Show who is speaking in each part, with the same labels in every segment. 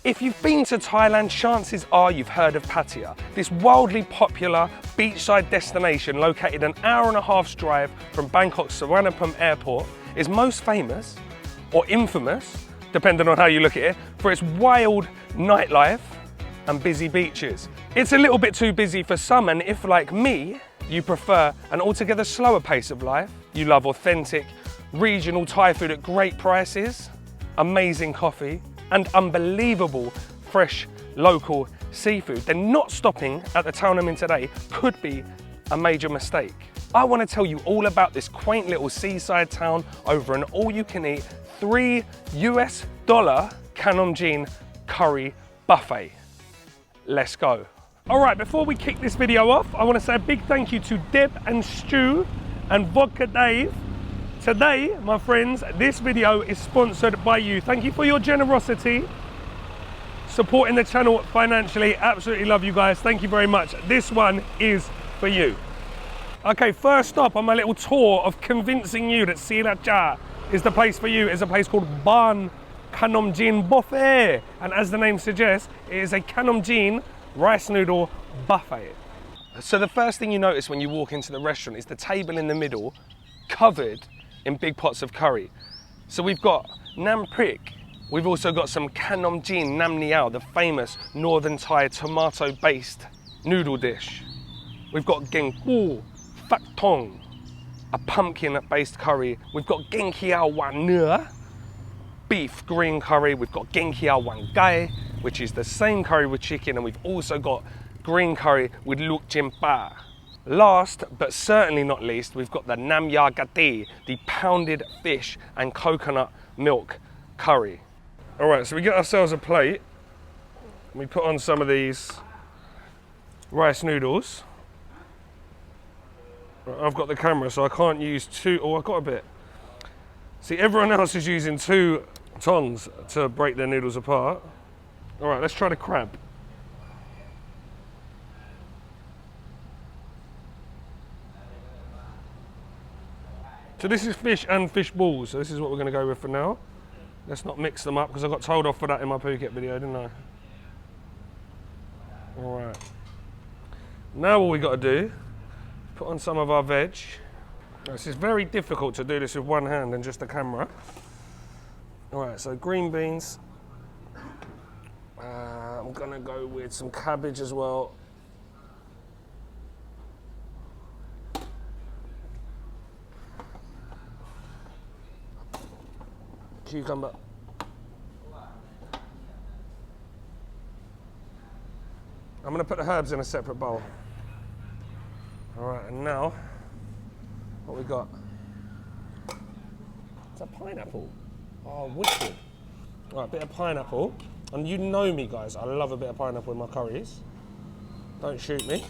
Speaker 1: If you've been to Thailand, chances are you've heard of Pattaya, this wildly popular beachside destination located an hour-and-a-half's drive from Bangkok's Suvarnabhumi airport, is most famous, or infamous, depending on how you look at it, for its wild nightlife and busy beaches. It's a little bit too busy for some, and if, like me, you prefer an altogether slower pace of life, you love authentic, regional Thai food at great prices, amazing coffee, and unbelievable fresh local seafood, then not stopping at the town I'm in today could be a major mistake. I want to tell you all about this quaint little seaside town over an all-you-can-eat $3 khanom jeen curry buffet. Let's go. All right, before we kick this video off, I want to say a big thank you to Deb and Stu and Vodka Dave. Today, my friends, this video is sponsored by you. Thank you for your generosity, supporting the channel financially. Absolutely love you guys. Thank you very much. This one is for you. Okay, first stop on my little tour of convincing you that Sri Racha is the place for you is a place called Baan Kha buffet. And as the name suggests, it is a khanom jeen rice noodle buffet. So the first thing you notice when you walk into the restaurant is the table in the middle covered in big pots of curry. So we've got nam prik, we've also got some khanom jeen nam niao, the famous northern Thai tomato-based noodle dish. We've got geng pu phat tong, a pumpkin-based curry. We've got geng kiao wan nua, beef green curry. We've got geng kiao wan gai, which is the same curry with chicken, and we've also got green curry with luk jim pa. Last, but certainly not least, we've got the nam ya gati, the pounded fish and coconut milk curry. All right, so we get ourselves a plate. We put on some of these rice noodles. I've got the camera, so I can't use two. Oh, I've got a bit. See, everyone else is using two tongs to break their noodles apart. All right, let's try the crab. So this is fish and fish balls, so this is what we're going to go with for now. Let's not mix them up, because I got told off for that in my Phuket video, didn't I? All right. Now all we got to do, put on some of our veg. This is very difficult to do this with one hand and just the camera. All right, so green beans. I'm going to go with some cabbage as well. Cucumber. I'm going to put the herbs in a separate bowl. All right, and now, what we got? It's a pineapple. Oh, wicked. All right, bit of pineapple. And you know me, guys, I love a bit of pineapple in my curries. Don't shoot me.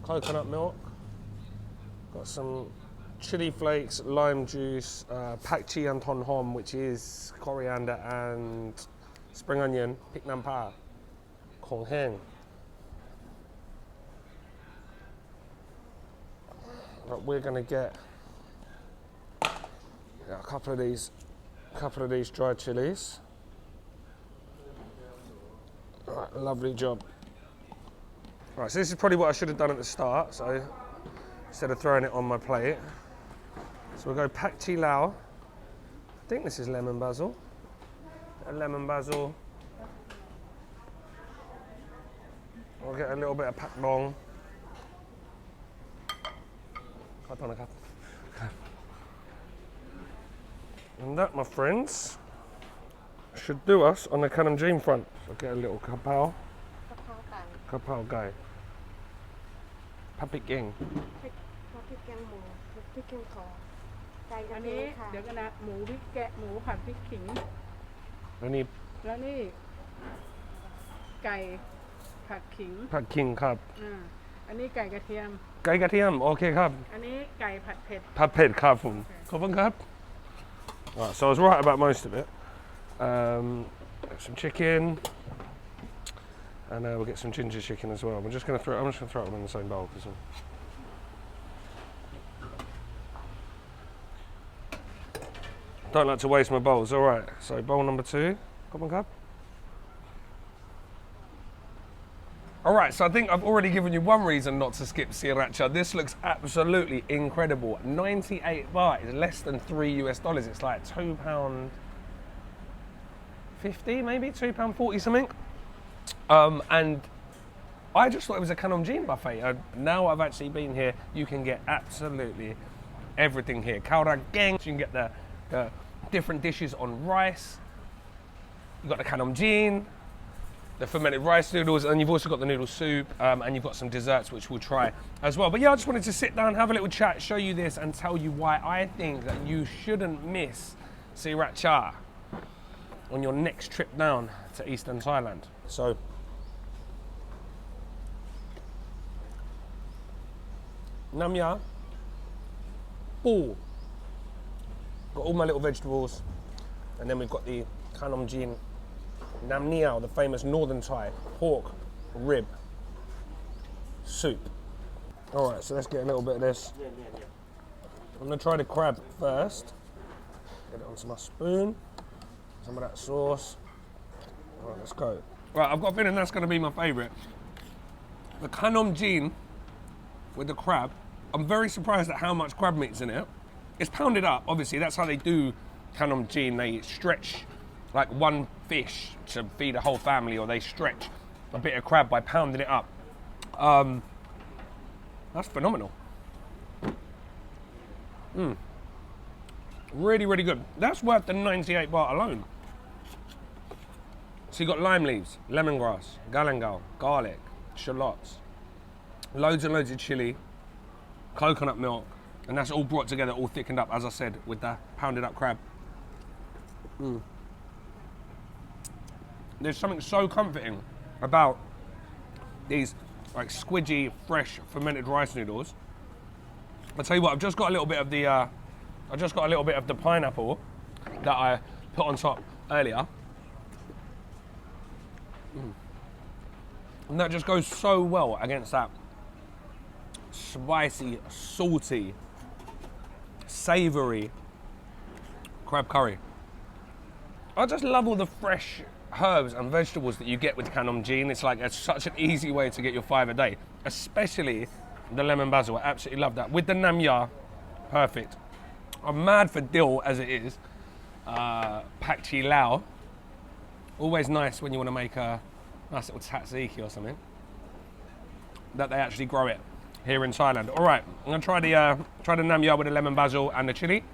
Speaker 1: Coconut milk. Got some chili flakes, lime juice, pak chi and ton hom, which is coriander and spring onion, pik nam pa, kong heng. But we're gonna get a couple of these dried chilies. All right, lovely job. All right, so this is probably what I should have done at the start. So instead of throwing it on my plate. So we'll go pak chi lao. I think this is lemon basil. A lemon basil. We'll get a little bit of pak dong. And that, my friends, should do us on the khanom jeen front. So get a little kaprao. Kaprao gai. Papik geng.
Speaker 2: อันนี้เดี๋ยวกันนะหมูพริกแกะหมูผัดพริกขิง
Speaker 1: แล้วนี่
Speaker 2: ไก่ผัดขิง
Speaker 1: ผัดขิงครับ
Speaker 2: อันนี้ไก่กระเทียม
Speaker 1: ไก่กระเทียมโอเคครับ
Speaker 2: อันนี้ไก่ผัดเผ็ด
Speaker 1: ผัดเผ็ดครับผมขอบคุณครับ Right, so I was right about most of it. Some chicken, and we'll get some ginger chicken as well. I'm just going to throw it all in the same bowl. Don't like to waste my bowls. All right, so bowl number 2. Come on, Cup. All right, so I think I've already given you one reason not to skip Sri Racha. This looks absolutely incredible. 98 baht is less than $3 US. It's like £2.50, maybe £2.40 something. And I just thought it was a khanom jeen buffet. Now I've actually been here, you can get absolutely everything here. Kaprao, you can get the different dishes on rice. You've got the khanom jeen, the fermented rice noodles, and you've also got the noodle soup, and you've got some desserts which we'll try as well. But yeah, I just wanted to sit down, have a little chat, show you this, and tell you why I think that you shouldn't miss Sri Racha on your next trip down to Eastern Thailand. So, Namya, got all my little vegetables, and then we've got the khanom jeen, nam niao, the famous northern Thai pork rib soup. All right, so let's get a little bit of this. I'm gonna try the crab first. Get it onto my spoon. Some of that sauce. All right, let's go. Right, I've got a feeling that's gonna be my favorite. The khanom jeen with the crab. I'm very surprised at how much crab meat's in it. It's pounded up, obviously. That's how they do khanom jeen. They stretch like one fish to feed a whole family, or they stretch a bit of crab by pounding it up. That's phenomenal. Really, really good. That's worth the 98 baht alone. So you got lime leaves, lemongrass, galangal, garlic, shallots, loads and loads of chili, coconut milk, and that's all brought together, all thickened up, as I said, with the pounded up crab. There's something so comforting about these like squidgy, fresh fermented rice noodles. I'll tell you what, I've just got a little bit of the pineapple that I put on top earlier. And that just goes so well against that spicy, salty, savoury crab curry. I just love all the fresh herbs and vegetables that you get with khanom jeen. It's like such an easy way to get your 5 a day, especially the lemon basil. I absolutely love that. With the nam ya, perfect. I'm mad for dill as it is. Pak chi lao. Always nice when you want to make a nice little tzatziki or something, that they actually grow it here in Thailand. All right, I'm gonna try the nam ya with the lemon basil and the chili.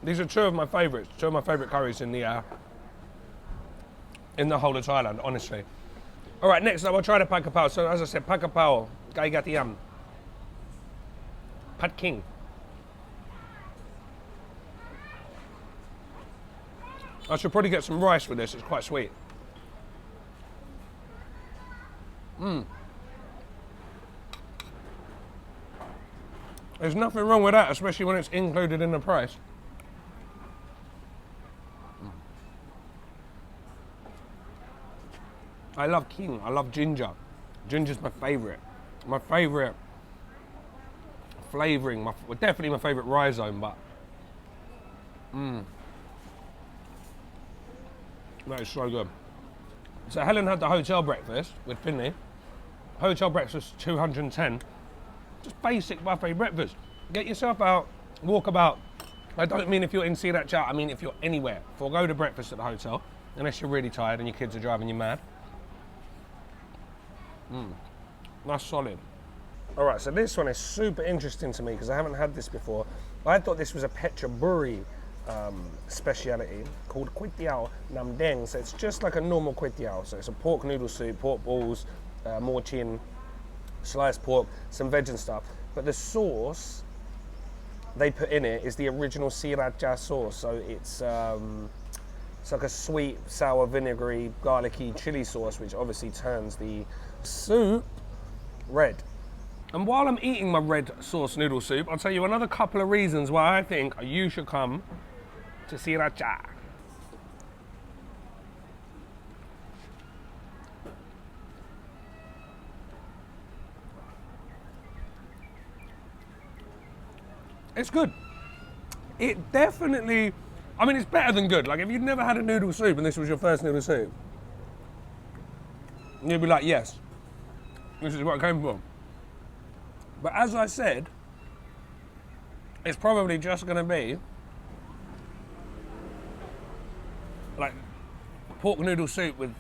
Speaker 1: These are two of my favourites, curries in the whole of Thailand, honestly. All right, next up, I'll try the pad kaprao. So as I said, pad kaprao, gai gatiam, pad king. I should probably get some rice with this, it's quite sweet. There's nothing wrong with that, especially when it's included in the price. I love king, I love ginger. Ginger's my favourite. My favourite flavouring, well, definitely my favourite rhizome, but that is so good. So Helen had the hotel breakfast with Finley. Hotel breakfast 210. Just basic buffet breakfast. Get yourself out, walk about. I don't mean if you're in Sri Racha, I mean if you're anywhere. Forgo the breakfast at the hotel, unless you're really tired and your kids are driving you mad. That's solid. All right, so this one is super interesting to me because I haven't had this before. I thought this was a Phetchaburi speciality called kway teow nam deng. So it's just like a normal kway teow. So it's a pork noodle soup, pork balls, more chin, sliced pork, some veg and stuff. But the sauce they put in it is the original Sri Racha sauce. So it's like a sweet, sour, vinegary, garlicky chili sauce, which obviously turns the soup red. And while I'm eating my red sauce noodle soup, I'll tell you another couple of reasons why I think you should come to Sri Racha. It's good. It definitely, I mean, it's better than good. Like, if you'd never had a noodle soup and this was your first noodle soup, you'd be like, yes, this is what I came for. But as I said, it's probably just going to be like pork noodle soup with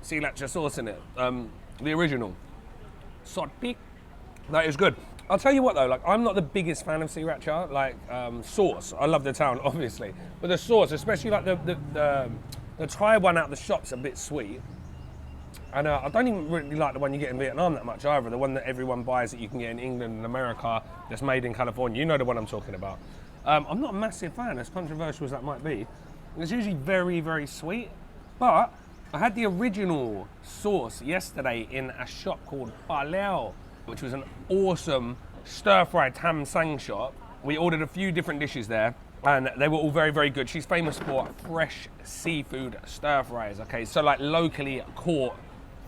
Speaker 1: Sri Racha sauce in it. The original. Sotpi. That is good. I'll tell you what though, like I'm not the biggest fan of sriracha, like sauce. I love the town, obviously, but the sauce, especially like the Thai one out of the shop's a bit sweet, and I don't even really like the one you get in Vietnam that much either. The one that everyone buys that you can get in England and America, that's made in California. You know the one I'm talking about. I'm not a massive fan, as controversial as that might be. It's usually very, very sweet, but I had the original sauce yesterday in a shop called Paleo, which was an awesome stir-fried tam sang shop. We ordered a few different dishes there, and they were all very, very good. She's famous for fresh seafood stir-fries, okay? So like locally caught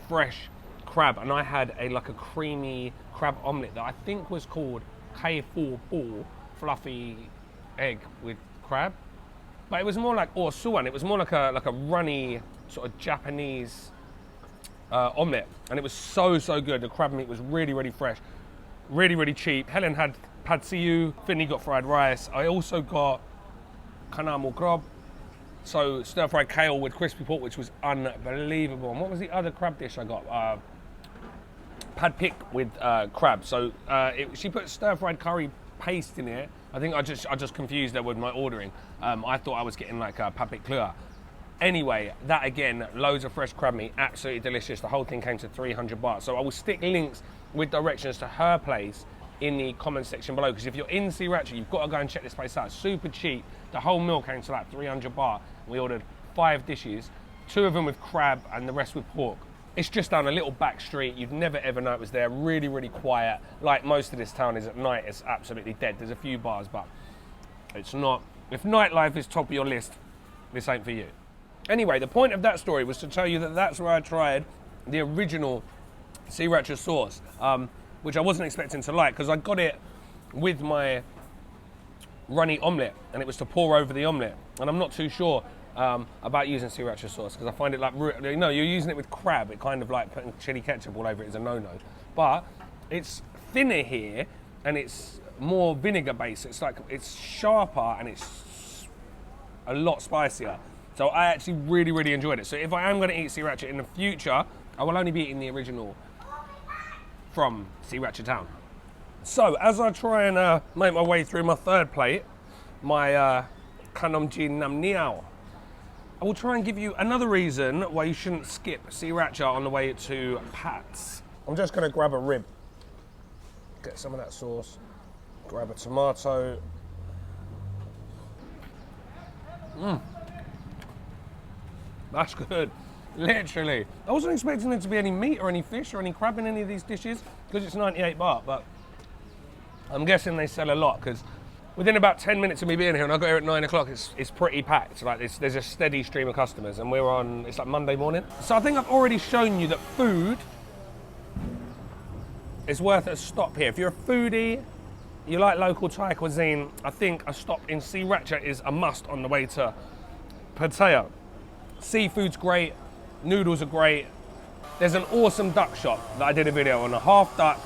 Speaker 1: fresh crab, and I had like a creamy crab omelette that I think was called K4 ball, fluffy egg with crab. But it was more like suan. It was more like a runny sort of Japanese omelette, and it was so good. The crab meat was really, really fresh, really, really cheap. Helen had pad see ew, Finney got fried rice. I also got khanom crab, so stir-fried kale with crispy pork, which was unbelievable. And what was the other crab dish I got? Pad pick with crab. So she put stir-fried curry paste in it. I think I just confused her with my ordering. I thought I was getting like a pad pick klua. Anyway, that again, loads of fresh crab meat, absolutely delicious. The whole thing came to 300 baht. So I will stick links with directions to her place in the comment section below, because if you're in Sri Racha, you've got to go and check this place out. Super cheap. The whole meal came to like 300 baht. We ordered 5 dishes, 2 of them with crab and the rest with pork. It's just down a little back street. You'd never ever know it was there. Really, really quiet. Like most of this town is at night, it's absolutely dead. There's a few bars, but it's not. If nightlife is top of your list, this ain't for you. Anyway, the point of that story was to tell you that that's where I tried the original Sri Racha sauce, which I wasn't expecting to like, because I got it with my runny omelette, and it was to pour over the omelette. And I'm not too sure about using Sri Racha sauce, because I find it like, no, you're using it with crab. It kind of like putting chili ketchup all over it is a no-no. But it's thinner here, and it's more vinegar based. It's like, it's sharper, and it's a lot spicier. So I actually really, really enjoyed it. So if I am going to eat Sri Racha in the future, I will only be eating the original from Sri Racha town. So as I try and make my way through my third plate, my khanom jeen nam niao, I will try and give you another reason why you shouldn't skip Sri Racha on the way to Pats. I'm just going to grab a rib, get some of that sauce, grab a tomato. That's good, literally. I wasn't expecting there to be any meat or any fish or any crab in any of these dishes, because it's 98 baht, but I'm guessing they sell a lot, because within about 10 minutes of me being here, and I got here at 9 o'clock, it's pretty packed. Like there's a steady stream of customers, and we're on, it's like Monday morning. So I think I've already shown you that food is worth a stop here. If you're a foodie, you like local Thai cuisine, I think a stop in Sri Racha is a must on the way to Pattaya. Seafood's great, noodles are great. There's an awesome duck shop that I did a video on, a half duck,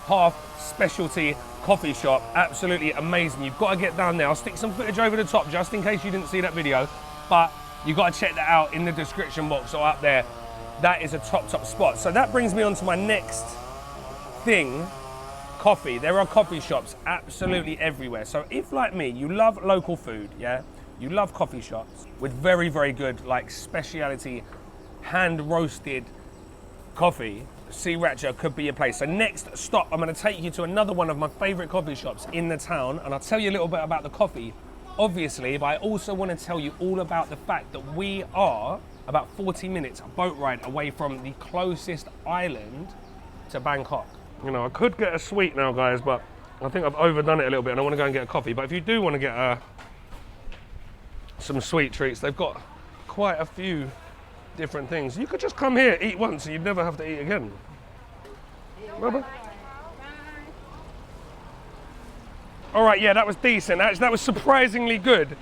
Speaker 1: half specialty coffee shop, absolutely amazing. You've got to get down there. I'll stick some footage over the top just in case you didn't see that video, but you've got to check that out in the description box or up there. That is a top spot. So that brings me on to my next thing, coffee. There are coffee shops absolutely everywhere. So if, like me, you love local food, yeah, you love coffee shops with very, very good, like specialty hand roasted coffee, Sri Racha could be a place. So next stop, I'm going to take you to another one of my favorite coffee shops in the town, and I'll tell you a little bit about the coffee, obviously, but I also want to tell you all about the fact that we are about 40 minutes boat ride away from the closest island to Bangkok. You know, I could get a sweet now, guys, but I think I've overdone it a little bit, and I want to go and get a coffee. But if you do want to get some sweet treats, they've got quite a few different things. You could just come here, eat once, and you'd never have to eat again. Bye-bye. All right, yeah, that was decent. Actually, that was surprisingly good.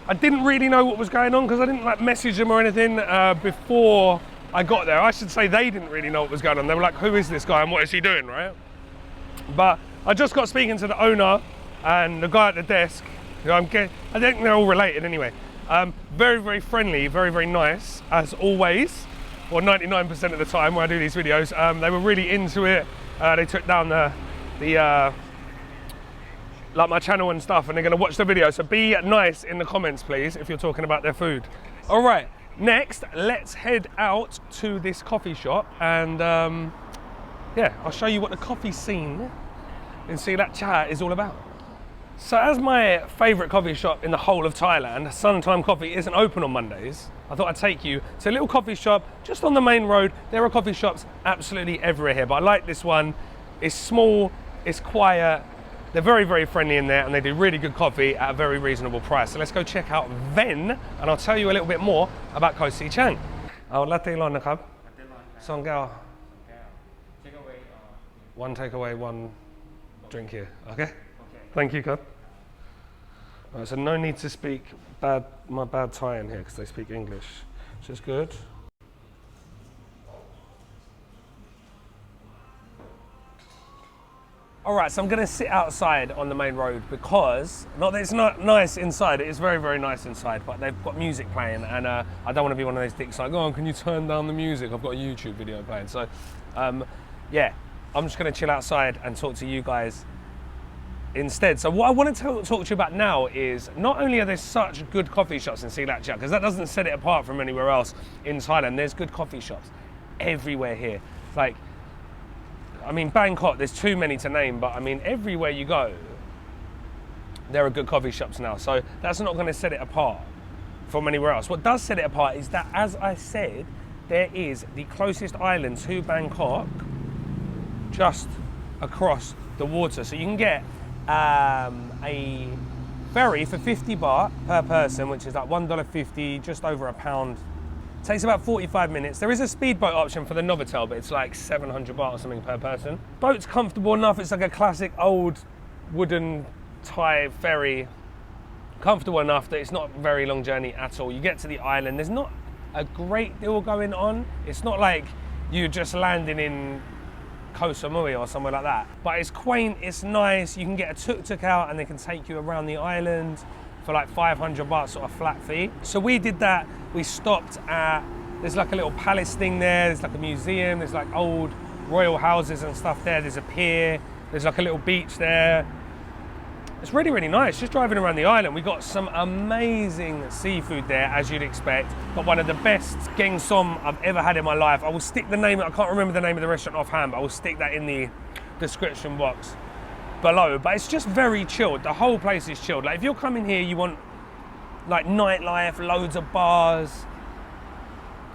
Speaker 1: I didn't really know what was going on because I didn't like message them or anything before I got there. I should say they didn't really know what was going on. They were like, who is this guy and what is he doing, right? But I just got speaking to the owner and the guy at the desk, who I think they're all related anyway. Very, very friendly, very, very nice, as always, or 99% of the time when I do these videos. They were really into it. They took down the like my channel and stuff, and they're gonna watch the video. So be nice in the comments, please, if you're talking about their food. All right, next, let's head out to this coffee shop, and yeah, I'll show you what the coffee scene in Sri Racha is all about. So as my favourite coffee shop in the whole of Thailand, Suntime Coffee isn't open on Mondays, I thought I'd take you to a little coffee shop just on the main road. There are coffee shops absolutely everywhere here, but I like this one. It's small, it's quiet, they're very, very friendly in there, and they do really good coffee at a very reasonable price. So let's go check out Venn, and I'll tell you a little bit more about Ko Si Chang. I'll latteร้อนนะครับ2 แก้ว One takeaway, one drink here, okay? Thank you, Cup. So no need to speak my bad Thai in here because they speak English, which is good. All right, so I'm going to sit outside on the main road because, not that it's not nice inside, it is very, very nice inside, but they've got music playing, and I don't want to be one of those dicks like, oh, can you turn down the music? I've got a YouTube video playing. So, yeah, I'm just going to chill outside and talk to you guys instead. So what I want to talk to you about now is, not only are there such good coffee shops in Sri Racha, because that doesn't set it apart from anywhere else in Thailand, there's good coffee shops everywhere here. Like, I mean, Bangkok, there's too many to name, but I mean, everywhere you go, there are good coffee shops now. So that's not going to set it apart from anywhere else. What does set it apart is that, as I said, there is the closest island to Bangkok just across the water. So you can get a ferry for 50 baht per person, which is like $1.50, just over £1. Takes about 45 minutes. There is a speedboat option for the Novotel, but it's like 700 baht or something per person. Boat's comfortable enough. It's like a classic old wooden Thai ferry. Comfortable enough that it's not a very long journey at all. You get to the island. There's not a great deal going on. It's not like you're just landing in Ko Samui or somewhere like that. But it's quaint, it's nice. You can get a tuk-tuk out and they can take you around the island for like 500 baht sort of flat fee. So we did that. We stopped at, there's like a little palace thing there. There's like a museum. There's like old royal houses and stuff there. There's a pier. There's like a little beach there. It's really, really nice. Just driving around the island. We got some amazing seafood there, as you'd expect. Got one of the best geng som I've ever had in my life. I will stick the name, I can't remember the name of the restaurant offhand, but I will stick that in the description box below. But it's just very chilled. The whole place is chilled. Like, if you're coming here, you want like nightlife, loads of bars,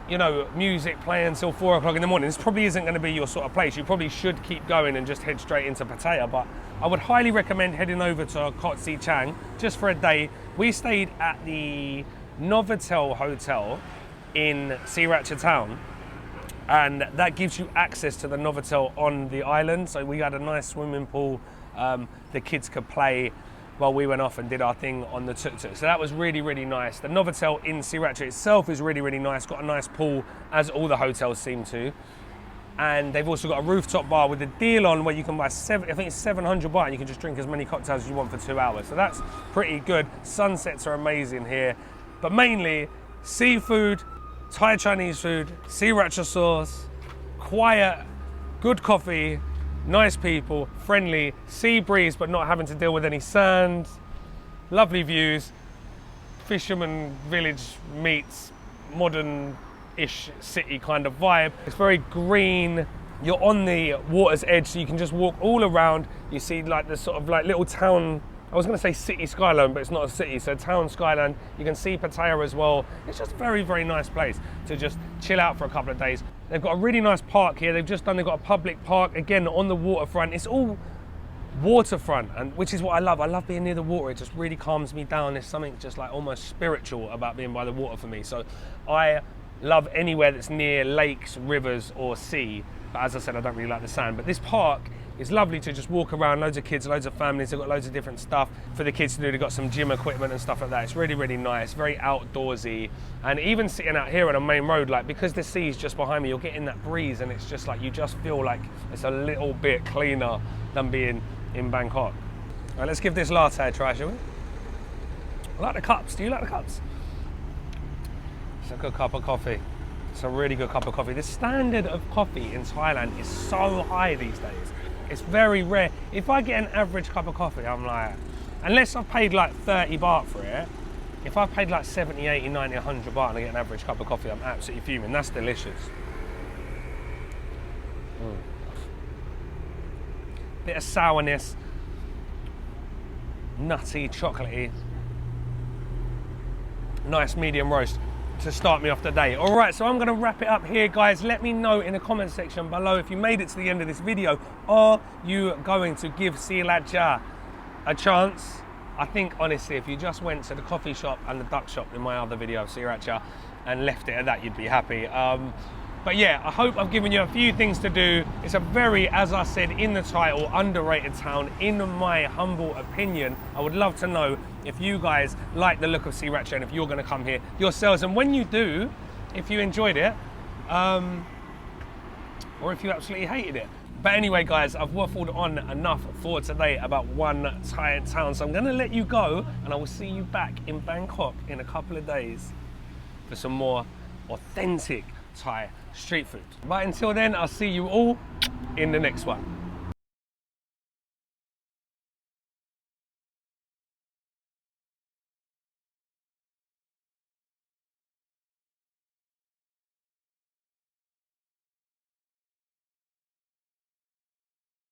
Speaker 1: you know, music playing until 4 o'clock in the morning. This probably isn't going to be your sort of place. You probably should keep going and just head straight into Pattaya. But I would highly recommend heading over to Ko Si Chang just for a day. We stayed at the Novotel Hotel in Sri Racha town, and that gives you access to the Novotel on the island. So we had a nice swimming pool. The kids could play while we went off and did our thing on the tuk-tuk. So that was really, really nice. The Novotel in Sri Racha itself is really, really nice. Got a nice pool, as all the hotels seem to. And they've also got a rooftop bar with a deal on where you can buy I think it's 700 baht, and you can just drink as many cocktails as you want for 2 hours. So that's pretty good. Sunsets are amazing here. But mainly, seafood, Thai Chinese food, Sri Racha sauce, quiet, good coffee, nice people, friendly, sea breeze but not having to deal with any sand, lovely views, fisherman village meets modern-ish city kind of vibe. It's very green. You're on the water's edge, so you can just walk all around. You see like the sort of like little town, I was going to say city skyline, but it's not a city, so town skyline. You can see Pattaya as well. It's just a very, very nice place to just chill out for a couple of days. They've got a really nice park here. They've got a public park, again, on the waterfront. It's all waterfront, and which is what I love. I love being near the water. It just really calms me down. There's something just like almost spiritual about being by the water for me. So I love anywhere that's near lakes, rivers, or sea. But as I said, I don't really like the sand. But this park It's lovely to just walk around, loads of kids, loads of families, they've got loads of different stuff for the kids to do. They've got some gym equipment and stuff like that. It's really, really nice, very outdoorsy. And even sitting out here on a main road, like because the sea's just behind me, you're getting that breeze and it's just like, you just feel like it's a little bit cleaner than being in Bangkok. All right, let's give this latte a try, shall we? I like the cups. Do you like the cups? It's a good cup of coffee. It's a really good cup of coffee. The standard of coffee in Thailand is so high these days. It's very rare. If I get an average cup of coffee, I'm like, unless I've paid like 30 baht for it, if I've paid like 70, 80, 90, 100 baht and I get an average cup of coffee, I'm absolutely fuming. That's delicious. Bit of sourness, nutty, chocolatey. Nice medium roast to start me off the day. All right, so I'm gonna wrap it up here, guys. Let me know in the comment section below if you made it to the end of this video. Are you going to give Sri Racha a chance? I think, honestly, if you just went to the coffee shop and the duck shop in my other video of Sri Racha and left it at that, you'd be happy. But yeah, I hope I've given you a few things to do. It's a very, as I said in the title, underrated town, in my humble opinion. I would love to know if you guys like the look of Sri Racha and if you're gonna come here yourselves. And when you do, if you enjoyed it, or if you absolutely hated it. But anyway, guys, I've waffled on enough for today about one Thai town. So I'm gonna let you go and I will see you back in Bangkok in a couple of days for some more authentic Thai street food. But until then, I'll see you all in the next one.